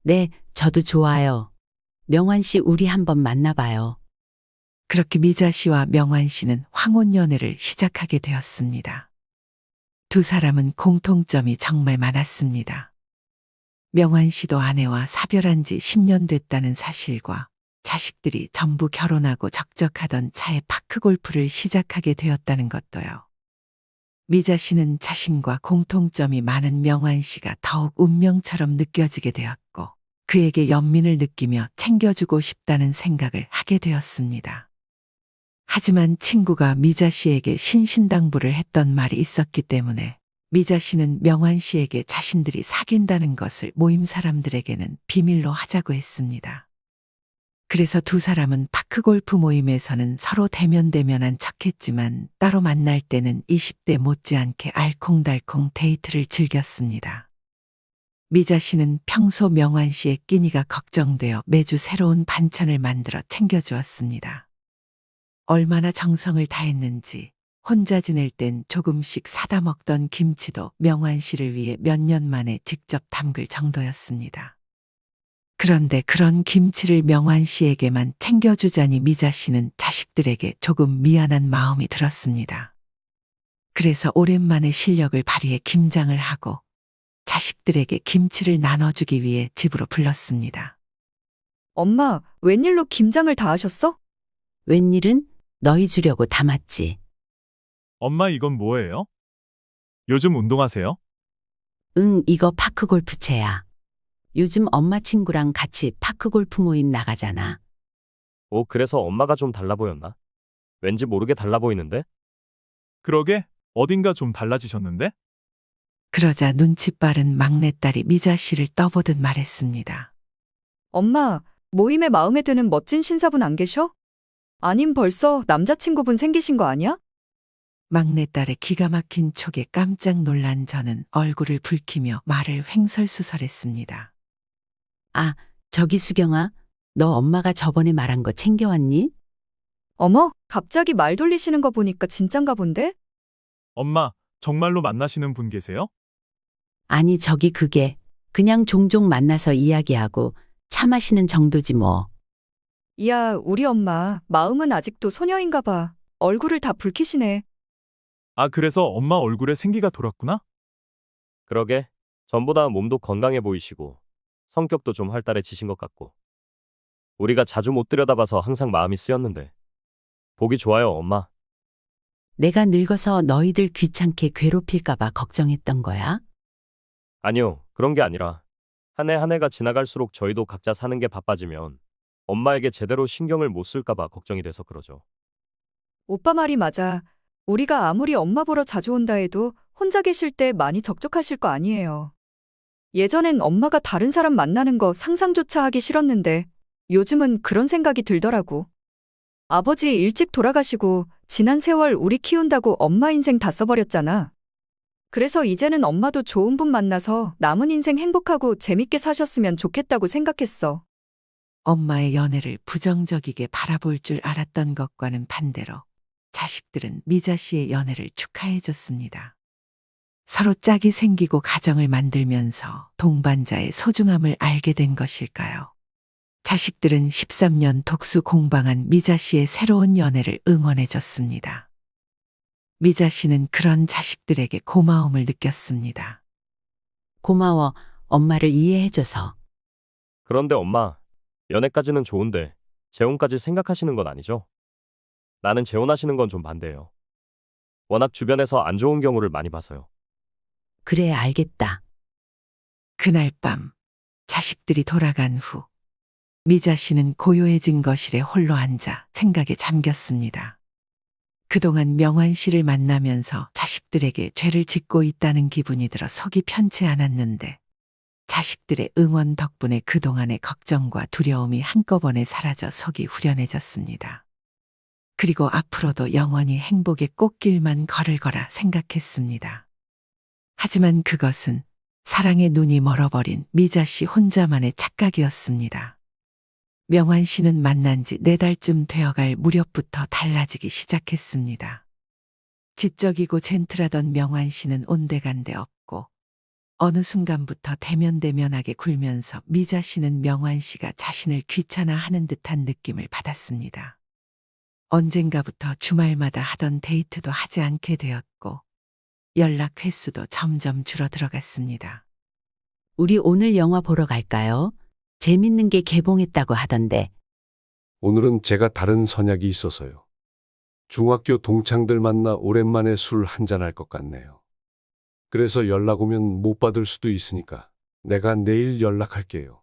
네, 저도 좋아요. 명환 씨, 우리 한번 만나봐요. 그렇게 미자 씨와 명환 씨는 황혼연애를 시작하게 되었습니다. 두 사람은 공통점이 정말 많았습니다. 명환 씨도 아내와 사별한 지 10년 됐다는 사실과 자식들이 전부 결혼하고 적적하던 차에 파크골프를 시작하게 되었다는 것도요. 미자 씨는 자신과 공통점이 많은 명환 씨가 더욱 운명처럼 느껴지게 되었고, 그에게 연민을 느끼며 챙겨주고 싶다는 생각을 하게 되었습니다. 하지만 친구가 미자 씨에게 신신당부를 했던 말이 있었기 때문에 미자 씨는 명환 씨에게 자신들이 사귄다는 것을 모임 사람들에게는 비밀로 하자고 했습니다. 그래서 두 사람은 파크골프 모임에서는 서로 대면대면한 척했지만 따로 만날 때는 20대 못지않게 알콩달콩 데이트를 즐겼습니다. 미자 씨는 평소 명환 씨의 끼니가 걱정되어 매주 새로운 반찬을 만들어 챙겨주었습니다. 얼마나 정성을 다했는지 혼자 지낼 땐 조금씩 사다 먹던 김치도 명환 씨를 위해 몇 년 만에 직접 담글 정도였습니다. 그런데 그런 김치를 명환 씨에게만 챙겨주자니 미자 씨는 자식들에게 조금 미안한 마음이 들었습니다. 그래서 오랜만에 실력을 발휘해 김장을 하고 자식들에게 김치를 나눠주기 위해 집으로 불렀습니다. 엄마, 웬일로 김장을 다 하셨어? 웬일은? 너희 주려고 담았지. 엄마 이건 뭐예요? 요즘 운동하세요? 응, 이거 파크골프채야. 요즘 엄마 친구랑 같이 파크골프 모임 나가잖아. 오, 그래서 엄마가 좀 달라 보였나? 왠지 모르게 달라 보이는데? 그러게 어딘가 좀 달라지셨는데? 그러자 눈치 빠른 막내딸이 미자 씨를 떠보듯 말했습니다. 엄마, 모임에 마음에 드는 멋진 신사분 안 계셔? 아님 벌써 남자친구분 생기신 거 아니야? 막내딸의 기가 막힌 촉에 깜짝 놀란 저는 얼굴을 붉히며 말을 횡설수설했습니다. 아, 저기 수경아, 너 엄마가 저번에 말한 거 챙겨왔니? 어머, 갑자기 말 돌리시는 거 보니까 진짠가 본데? 엄마 정말로 만나시는 분 계세요? 아니, 저기 그게 그냥 종종 만나서 이야기하고 차 마시는 정도지 뭐. 이야, 우리 엄마, 마음은 아직도 소녀인가 봐. 얼굴을 다 붉히시네. 아 그래서 엄마 얼굴에 생기가 돌았구나? 그러게, 전보다 몸도 건강해 보이시고 성격도 좀 활달해지신 것 같고. 우리가 자주 못 들여다봐서 항상 마음이 쓰였는데. 보기 좋아요, 엄마. 내가 늙어서 너희들 귀찮게 괴롭힐까봐 걱정했던 거야? 아니요, 그런 게 아니라 한 해 한 해가 지나갈수록 저희도 각자 사는 게 바빠지면 엄마에게 제대로 신경을 못 쓸까봐 걱정이 돼서 그러죠. 오빠 말이 맞아. 우리가 아무리 엄마 보러 자주 온다 해도 혼자 계실 때 많이 적적하실 거 아니에요. 예전엔 엄마가 다른 사람 만나는 거 상상조차 하기 싫었는데 요즘은 그런 생각이 들더라고. 아버지 일찍 돌아가시고 지난 세월 우리 키운다고 엄마 인생 다 써버렸잖아. 그래서 이제는 엄마도 좋은 분 만나서 남은 인생 행복하고 재밌게 사셨으면 좋겠다고 생각했어. 엄마의 연애를 부정적이게 바라볼 줄 알았던 것과는 반대로 자식들은 미자 씨의 연애를 축하해 줬습니다. 서로 짝이 생기고 가정을 만들면서 동반자의 소중함을 알게 된 것일까요? 자식들은 13년 독수 공방한 미자 씨의 새로운 연애를 응원해 줬습니다. 미자 씨는 그런 자식들에게 고마움을 느꼈습니다. 고마워. 엄마를 이해해줘서. 그런데 엄마, 연애까지는 좋은데 재혼까지 생각하시는 건 아니죠? 나는 재혼하시는 건 좀 반대예요. 워낙 주변에서 안 좋은 경우를 많이 봐서요. 그래, 알겠다. 그날 밤 자식들이 돌아간 후 미자 씨는 고요해진 거실에 홀로 앉아 생각에 잠겼습니다. 그동안 명환 씨를 만나면서 자식들에게 죄를 짓고 있다는 기분이 들어 속이 편치 않았는데 자식들의 응원 덕분에 그동안의 걱정과 두려움이 한꺼번에 사라져 속이 후련해졌습니다. 그리고 앞으로도 영원히 행복의 꽃길만 걸을 거라 생각했습니다. 하지만 그것은 사랑의 눈이 멀어버린 미자 씨 혼자만의 착각이었습니다. 명환 씨는 만난 지 4달쯤 되어갈 무렵부터 달라지기 시작했습니다. 지적이고 젠틀하던 명환 씨는 온데간데 없고 어느 순간부터 대면대면하게 굴면서 미자 씨는 명환 씨가 자신을 귀찮아하는 듯한 느낌을 받았습니다. 언젠가부터 주말마다 하던 데이트도 하지 않게 되었고 연락 횟수도 점점 줄어들어갔습니다. 우리 오늘 영화 보러 갈까요? 재밌는 게 개봉했다고 하던데. 오늘은 제가 다른 선약이 있어서요. 중학교 동창들 만나 오랜만에 술 한잔할 것 같네요. 그래서 연락 오면 못 받을 수도 있으니까 내가 내일 연락할게요.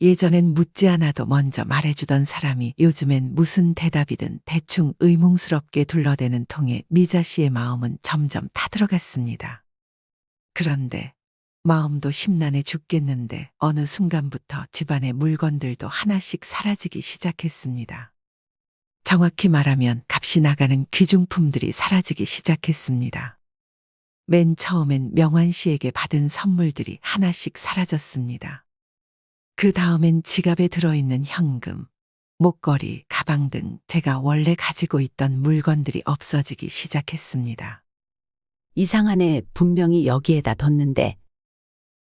예전엔 묻지 않아도 먼저 말해주던 사람이 요즘엔 무슨 대답이든 대충 의문스럽게 둘러대는 통에 미자 씨의 마음은 점점 타들어갔습니다. 그런데 마음도 심란해 죽겠는데 어느 순간부터 집안의 물건들도 하나씩 사라지기 시작했습니다. 정확히 말하면 값이 나가는 귀중품들이 사라지기 시작했습니다. 맨 처음엔 명환 씨에게 받은 선물들이 하나씩 사라졌습니다. 그 다음엔 지갑에 들어있는 현금, 목걸이, 가방 등 제가 원래 가지고 있던 물건들이 없어지기 시작했습니다. 이상하네. 분명히 여기에다 뒀는데.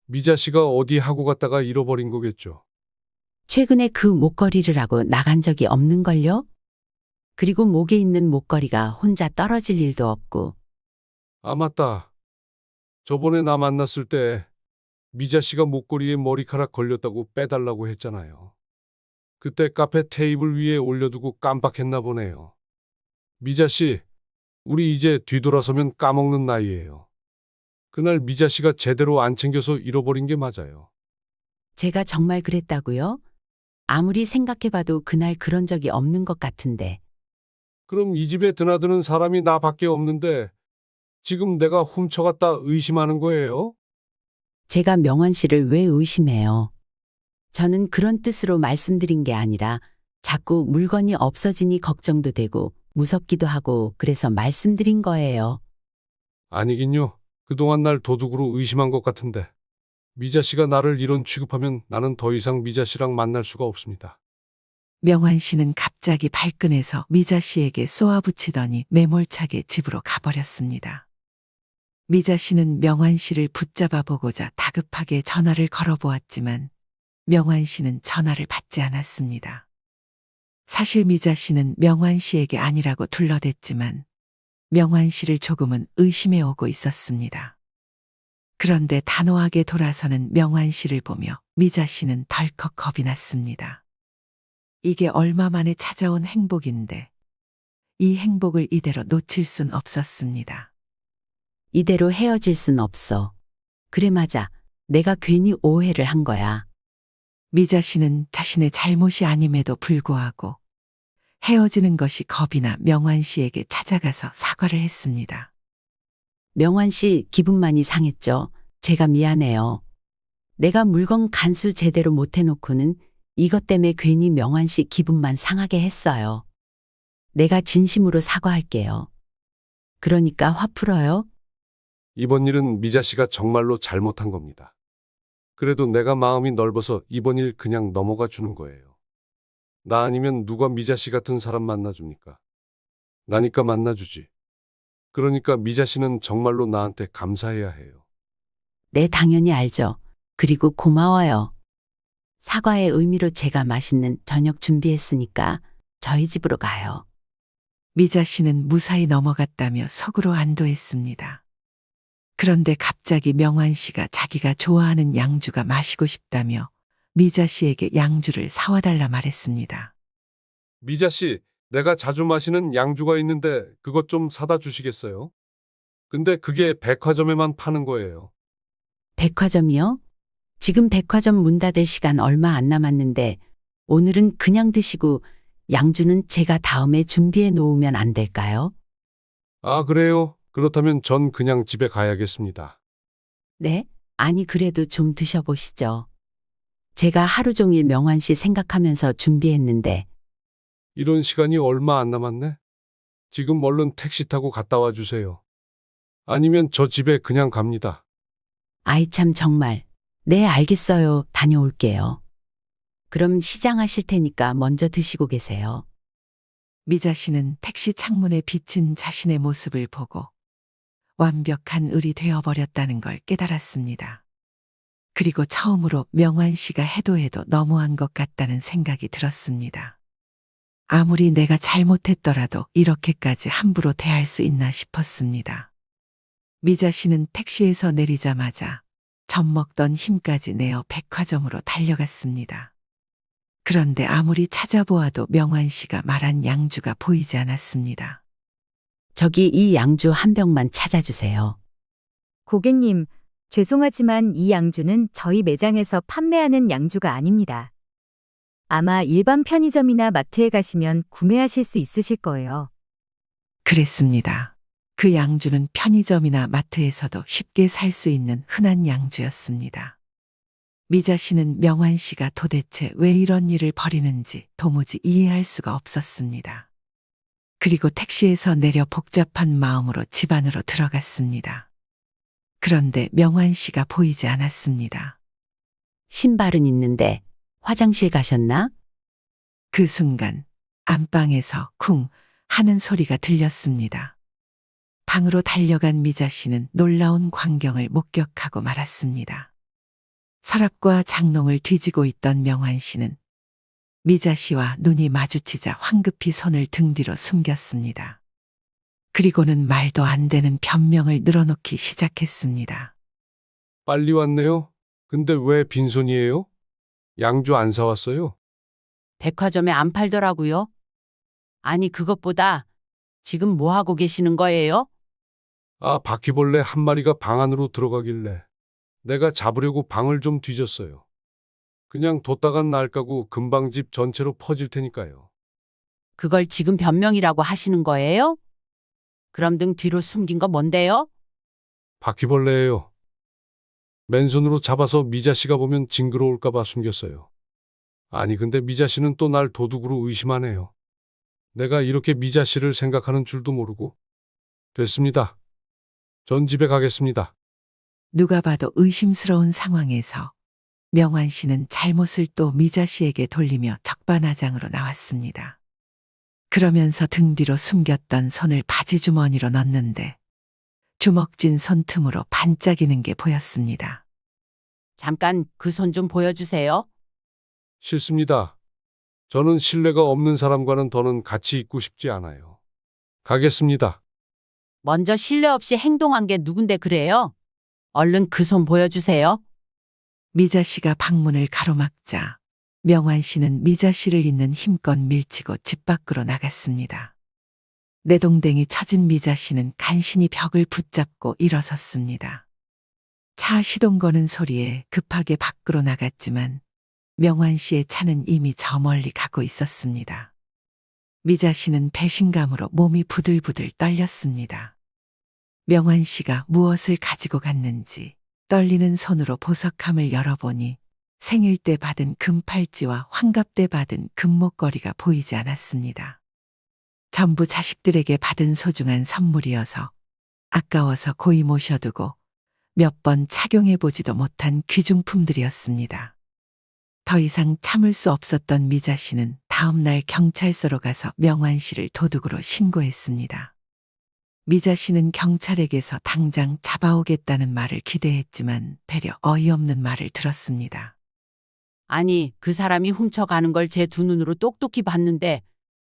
미자 씨가 어디 하고 갔다가 잃어버린 거겠죠. 최근에 그 목걸이를 하고 나간 적이 없는걸요? 그리고 목에 있는 목걸이가 혼자 떨어질 일도 없고. 아, 맞다. 저번에 나 만났을 때 미자 씨가 목걸이에 머리카락 걸렸다고 빼달라고 했잖아요. 그때 카페 테이블 위에 올려두고 깜빡했나 보네요. 미자 씨, 우리 이제 뒤돌아서면 까먹는 나이예요. 그날 미자 씨가 제대로 안 챙겨서 잃어버린 게 맞아요. 제가 정말 그랬다고요? 아무리 생각해봐도 그날 그런 적이 없는 것 같은데. 그럼 이 집에 드나드는 사람이 나밖에 없는데 지금 내가 훔쳐갔다 의심하는 거예요? 제가 명환 씨를 왜 의심해요? 저는 그런 뜻으로 말씀드린 게 아니라 자꾸 물건이 없어지니 걱정도 되고 무섭기도 하고 그래서 말씀드린 거예요. 아니긴요. 그동안 날 도둑으로 의심한 것 같은데. 미자 씨가 나를 이런 취급하면 나는 더 이상 미자 씨랑 만날 수가 없습니다. 명환 씨는 갑자기 발끈해서 미자 씨에게 쏘아붙이더니 매몰차게 집으로 가버렸습니다. 미자 씨는 명환 씨를 붙잡아 보고자 다급하게 전화를 걸어보았지만 명환 씨는 전화를 받지 않았습니다. 사실 미자 씨는 명환 씨에게 아니라고 둘러댔지만 명환 씨를 조금은 의심해 오고 있었습니다. 그런데 단호하게 돌아서는 명환 씨를 보며 미자 씨는 덜컥 겁이 났습니다. 이게 얼마 만에 찾아온 행복인데 이 행복을 이대로 놓칠 순 없었습니다. 이대로 헤어질 순 없어. 그래 맞아. 내가 괜히 오해를 한 거야. 미자 씨는 자신의 잘못이 아님에도 불구하고 헤어지는 것이 겁이 나 명환 씨에게 찾아가서 사과를 했습니다. 명환 씨 기분 많이 상했죠? 제가 미안해요. 내가 물건 간수 제대로 못 해놓고는 이것 때문에 괜히 명환 씨 기분만 상하게 했어요. 내가 진심으로 사과할게요. 그러니까 화 풀어요. 이번 일은 미자 씨가 정말로 잘못한 겁니다. 그래도 내가 마음이 넓어서 이번 일 그냥 넘어가 주는 거예요. 나 아니면 누가 미자 씨 같은 사람 만나줍니까? 나니까 만나주지. 그러니까 미자 씨는 정말로 나한테 감사해야 해요. 네, 당연히 알죠. 그리고 고마워요. 사과의 의미로 제가 맛있는 저녁 준비했으니까 저희 집으로 가요. 미자 씨는 무사히 넘어갔다며 속으로 안도했습니다. 그런데 갑자기 명환 씨가 자기가 좋아하는 양주가 마시고 싶다며 미자 씨에게 양주를 사와 달라 말했습니다. 미자 씨, 내가 자주 마시는 양주가 있는데 그것 좀 사다 주시겠어요? 근데 그게 백화점에만 파는 거예요. 백화점이요? 지금 백화점 문 닫을 시간 얼마 안 남았는데 오늘은 그냥 드시고 양주는 제가 다음에 준비해 놓으면 안 될까요? 아, 그래요? 그렇다면 전 그냥 집에 가야겠습니다. 네? 아니, 그래도 좀 드셔보시죠. 제가 하루 종일 명환 씨 생각하면서 준비했는데. 이런 시간이 얼마 안 남았네? 지금 얼른 택시 타고 갔다 와 주세요. 아니면 저 집에 그냥 갑니다. 아이 참 정말. 네, 알겠어요. 다녀올게요. 그럼 시장하실 테니까 먼저 드시고 계세요. 미자 씨는 택시 창문에 비친 자신의 모습을 보고 완벽한 을이 되어버렸다는 걸 깨달았습니다. 그리고 처음으로 명환 씨가 해도 너무한 것 같다는 생각이 들었습니다. 아무리 내가 잘못했더라도 이렇게까지 함부로 대할 수 있나 싶었습니다. 미자 씨는 택시에서 내리자마자 젖먹던 힘까지 내어 백화점으로 달려갔습니다. 그런데 아무리 찾아보아도 명환 씨가 말한 양주가 보이지 않았습니다. 저기 이 양주 한 병만 찾아주세요. 고객님, 죄송하지만 이 양주는 저희 매장에서 판매하는 양주가 아닙니다. 아마 일반 편의점이나 마트에 가시면 구매하실 수 있으실 거예요. 그랬습니다. 그 양주는 편의점이나 마트에서도 쉽게 살 수 있는 흔한 양주였습니다. 미자 씨는 명환 씨가 도대체 왜 이런 일을 벌이는지 도무지 이해할 수가 없었습니다. 그리고 택시에서 내려 복잡한 마음으로 집 안으로 들어갔습니다. 그런데 명환 씨가 보이지 않았습니다. 신발은 있는데 화장실 가셨나? 그 순간 안방에서 쿵 하는 소리가 들렸습니다. 방으로 달려간 미자 씨는 놀라운 광경을 목격하고 말았습니다. 서랍과 장롱을 뒤지고 있던 명환 씨는 미자 씨와 눈이 마주치자 황급히 손을 등 뒤로 숨겼습니다. 그리고는 말도 안 되는 변명을 늘어놓기 시작했습니다. 빨리 왔네요. 근데 왜 빈손이에요? 양주 안 사왔어요? 백화점에 안 팔더라고요. 아니, 그것보다 지금 뭐 하고 계시는 거예요? 아, 바퀴벌레 한 마리가 방 안으로 들어가길래 내가 잡으려고 방을 좀 뒤졌어요. 그냥 뒀다간 날까고 금방 집 전체로 퍼질 테니까요. 그걸 지금 변명이라고 하시는 거예요? 그럼 등 뒤로 숨긴 거 뭔데요? 바퀴벌레예요. 맨손으로 잡아서 미자 씨가 보면 징그러울까 봐 숨겼어요. 아니, 근데 미자 씨는 또 날 도둑으로 의심하네요. 내가 이렇게 미자 씨를 생각하는 줄도 모르고. 됐습니다. 전 집에 가겠습니다. 누가 봐도 의심스러운 상황에서 명환 씨는 잘못을 또 미자 씨에게 돌리며 적반하장으로 나왔습니다. 그러면서 등 뒤로 숨겼던 손을 바지 주머니로 넣는데 주먹진 손틈으로 반짝이는 게 보였습니다. 잠깐 그 손 좀 보여주세요. 싫습니다. 저는 신뢰가 없는 사람과는 더는 같이 있고 싶지 않아요. 가겠습니다. 먼저 신뢰 없이 행동한 게 누군데 그래요? 얼른 그 손 보여주세요. 미자 씨가 방문을 가로막자 명환 씨는 미자 씨를 있는 힘껏 밀치고 집 밖으로 나갔습니다. 내동댕이 처진 미자 씨는 간신히 벽을 붙잡고 일어섰습니다. 차 시동 거는 소리에 급하게 밖으로 나갔지만 명환 씨의 차는 이미 저 멀리 가고 있었습니다. 미자 씨는 배신감으로 몸이 부들부들 떨렸습니다. 명환 씨가 무엇을 가지고 갔는지 떨리는 손으로 보석함을 열어보니 생일 때 받은 금팔찌와 환갑 때 받은 금목걸이가 보이지 않았습니다. 전부 자식들에게 받은 소중한 선물이어서 아까워서 고이 모셔두고 몇 번 착용해보지도 못한 귀중품들이었습니다. 더 이상 참을 수 없었던 미자 씨는 다음 날 경찰서로 가서 명환 씨를 도둑으로 신고했습니다. 미자 씨는 경찰에게서 당장 잡아오겠다는 말을 기대했지만 되려 어이없는 말을 들었습니다. 아니, 그 사람이 훔쳐가는 걸 제 두 눈으로 똑똑히 봤는데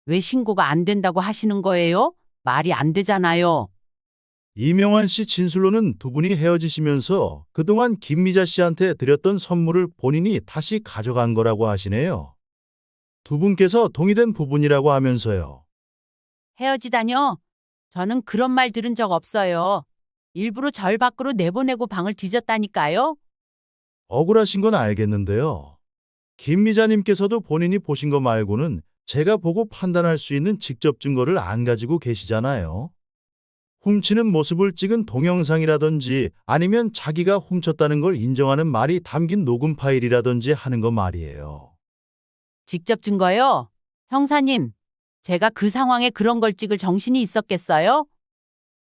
왜 신고가 안 된다고 하시는 거예요? 말이 안 되잖아요. 이명환 씨 진술로는 두 분이 헤어지시면서 그동안 김미자 씨한테 드렸던 선물을 본인이 다시 가져간 거라고 하시네요. 두 분께서 동의된 부분이라고 하면서요. 헤어지다뇨? 저는 그런 말 들은 적 없어요. 일부러 절 밖으로 내보내고 방을 뒤졌다니까요. 억울하신 건 알겠는데요. 김미자님께서도 본인이 보신 거 말고는 제가 보고 판단할 수 있는 직접 증거를 안 가지고 계시잖아요. 훔치는 모습을 찍은 동영상이라든지 아니면 자기가 훔쳤다는 걸 인정하는 말이 담긴 녹음 파일이라든지 하는 거 말이에요. 직접 증거요? 형사님, 제가 그 상황에 그런 걸 찍을 정신이 있었겠어요?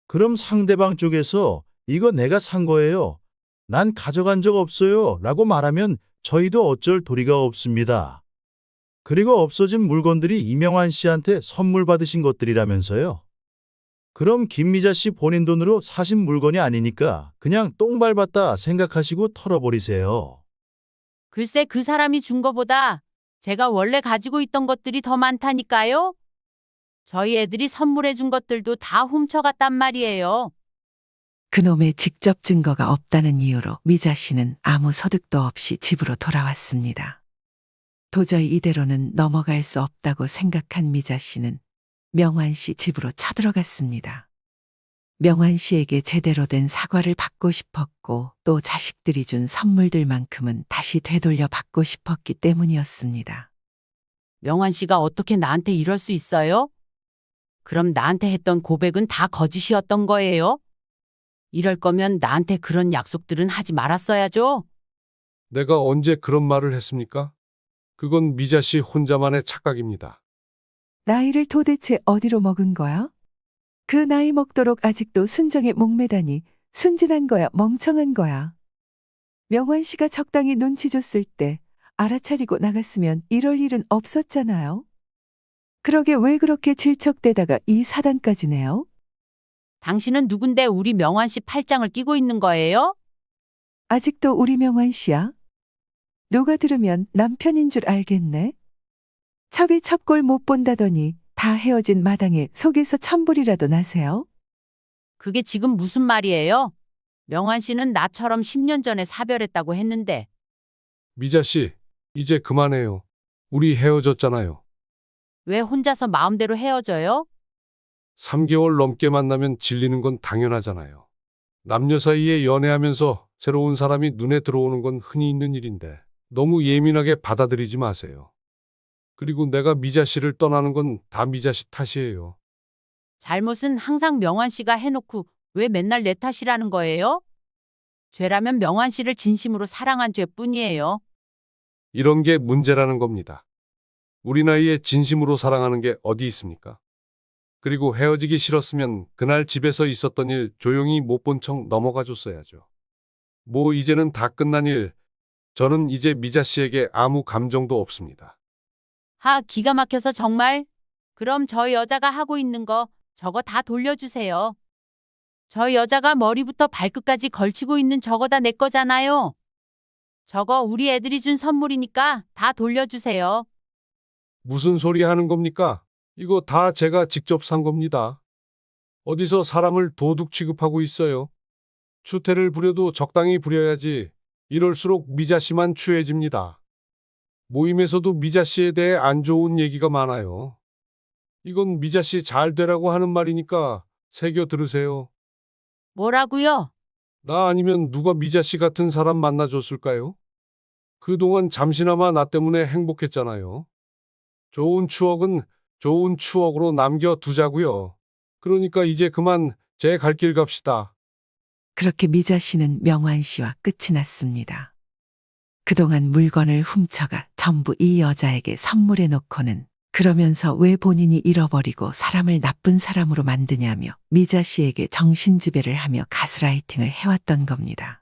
그럼 상대방 쪽에서 이거 내가 산 거예요. 난 가져간 적 없어요. 라고 말하면 저희도 어쩔 도리가 없습니다. 그리고 없어진 물건들이 이명환 씨한테 선물 받으신 것들이라면서요. 그럼 김미자 씨 본인 돈으로 사신 물건이 아니니까 그냥 똥 밟았다 생각하시고 털어버리세요. 글쎄 그 사람이 준 거보다 제가 원래 가지고 있던 것들이 더 많다니까요? 저희 애들이 선물해 준 것들도 다 훔쳐갔단 말이에요. 그놈의 직접 증거가 없다는 이유로 미자 씨는 아무 소득도 없이 집으로 돌아왔습니다. 도저히 이대로는 넘어갈 수 없다고 생각한 미자 씨는 명환 씨 집으로 쳐들어갔습니다. 명환 씨에게 제대로 된 사과를 받고 싶었고 또 자식들이 준 선물들만큼은 다시 되돌려 받고 싶었기 때문이었습니다. 명환 씨가 어떻게 나한테 이럴 수 있어요? 그럼 나한테 했던 고백은 다 거짓이었던 거예요? 이럴 거면 나한테 그런 약속들은 하지 말았어야죠. 내가 언제 그런 말을 했습니까? 그건 미자 씨 혼자만의 착각입니다. 나이를 도대체 어디로 먹은 거야? 그 나이 먹도록 아직도 순정에 목매다니 순진한 거야, 멍청한 거야. 명환 씨가 적당히 눈치 줬을 때 알아차리고 나갔으면 이럴 일은 없었잖아요. 그러게 왜 그렇게 질척대다가 이 사단까지 내요? 당신은 누군데 우리 명환 씨 팔짱을 끼고 있는 거예요? 아직도 우리 명환 씨야? 누가 들으면 남편인 줄 알겠네. 첩이 첩골 못 본다더니 다 헤어진 마당에 속에서 천불이라도 나세요? 그게 지금 무슨 말이에요? 명환 씨는 나처럼 10년 전에 사별했다고 했는데. 미자 씨, 이제 그만해요. 우리 헤어졌잖아요. 왜 혼자서 마음대로 헤어져요? 3개월 넘게 만나면 질리는 건 당연하잖아요. 남녀 사이에 연애하면서 새로운 사람이 눈에 들어오는 건 흔히 있는 일인데 너무 예민하게 받아들이지 마세요. 그리고 내가 미자 씨를 떠나는 건 다 미자 씨 탓이에요. 잘못은 항상 명환 씨가 해놓고 왜 맨날 내 탓이라는 거예요? 죄라면 명환 씨를 진심으로 사랑한 죄뿐이에요. 이런 게 문제라는 겁니다. 우리 나이에 진심으로 사랑하는 게 어디 있습니까? 그리고 헤어지기 싫었으면 그날 집에서 있었던 일 조용히 못 본 척 넘어가 줬어야죠. 뭐 이제는 다 끝난 일, 저는 이제 미자 씨에게 아무 감정도 없습니다. 기가 막혀서 정말. 그럼 저 여자가 하고 있는 거 저거 다 돌려주세요. 저 여자가 머리부터 발끝까지 걸치고 있는 저거 다 내 거잖아요. 저거 우리 애들이 준 선물이니까 다 돌려주세요. 무슨 소리 하는 겁니까? 이거 다 제가 직접 산 겁니다. 어디서 사람을 도둑 취급하고 있어요? 추태를 부려도 적당히 부려야지. 이럴수록 미자 씨만 추해집니다. 모임에서도 미자 씨에 대해 안 좋은 얘기가 많아요. 이건 미자 씨 잘 되라고 하는 말이니까 새겨 들으세요. 뭐라고요? 나 아니면 누가 미자 씨 같은 사람 만나줬을까요? 그동안 잠시나마 나 때문에 행복했잖아요. 좋은 추억은 좋은 추억으로 남겨두자고요. 그러니까 이제 그만 제 갈 길 갑시다. 그렇게 미자 씨는 명환 씨와 끝이 났습니다. 그동안 물건을 훔쳐가 전부 이 여자에게 선물해 놓고는 그러면서 왜 본인이 잃어버리고 사람을 나쁜 사람으로 만드냐며 미자 씨에게 정신지배를 하며 가스라이팅을 해왔던 겁니다.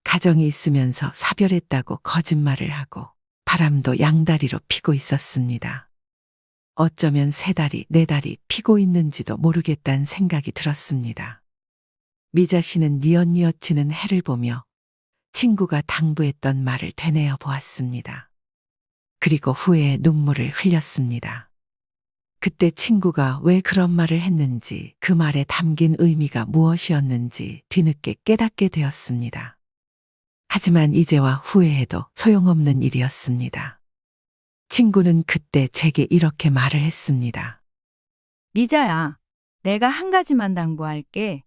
가정이 있으면서 사별했다고 거짓말을 하고 바람도 양다리로 피고 있었습니다. 어쩌면 3다리, 4다리 피고 있는지도 모르겠다는 생각이 들었습니다. 미자 씨는 뉘엿뉘엿치는 해를 보며 친구가 당부했던 말을 되뇌어 보았습니다. 그리고 후회의 눈물을 흘렸습니다. 그때 친구가 왜 그런 말을 했는지, 그 말에 담긴 의미가 무엇이었는지 뒤늦게 깨닫게 되었습니다. 하지만 이제와 후회해도 소용없는 일이었습니다. 친구는 그때 제게 이렇게 말을 했습니다. 미자야, 내가 한 가지만 당부할게.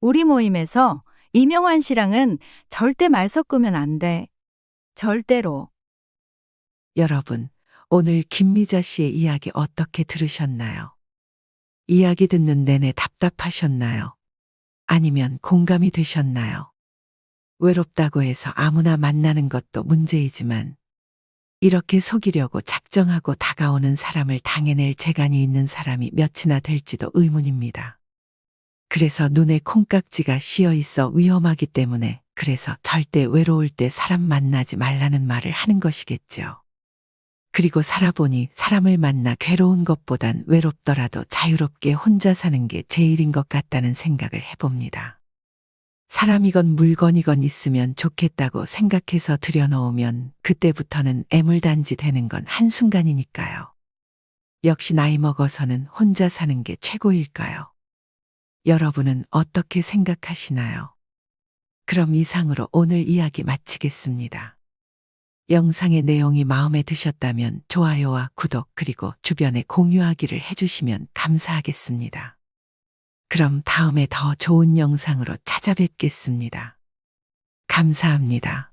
우리 모임에서 이명환 씨랑은 절대 말 섞으면 안 돼. 절대로. 여러분, 오늘 김미자 씨의 이야기 어떻게 들으셨나요? 이야기 듣는 내내 답답하셨나요? 아니면 공감이 되셨나요? 외롭다고 해서 아무나 만나는 것도 문제이지만 이렇게 속이려고 작정하고 다가오는 사람을 당해낼 재간이 있는 사람이 몇이나 될지도 의문입니다. 그래서 눈에 콩깍지가 씌어 있어 위험하기 때문에 그래서 절대 외로울 때 사람 만나지 말라는 말을 하는 것이겠죠. 그리고 살아보니 사람을 만나 괴로운 것보단 외롭더라도 자유롭게 혼자 사는 게 제일인 것 같다는 생각을 해봅니다. 사람이건 물건이건 있으면 좋겠다고 생각해서 들여놓으면 그때부터는 애물단지 되는 건 한순간이니까요. 역시 나이 먹어서는 혼자 사는 게 최고일까요? 여러분은 어떻게 생각하시나요? 그럼 이상으로 오늘 이야기 마치겠습니다. 영상의 내용이 마음에 드셨다면 좋아요와 구독 그리고 주변에 공유하기를 해주시면 감사하겠습니다. 그럼 다음에 더 좋은 영상으로 찾아뵙겠습니다. 감사합니다.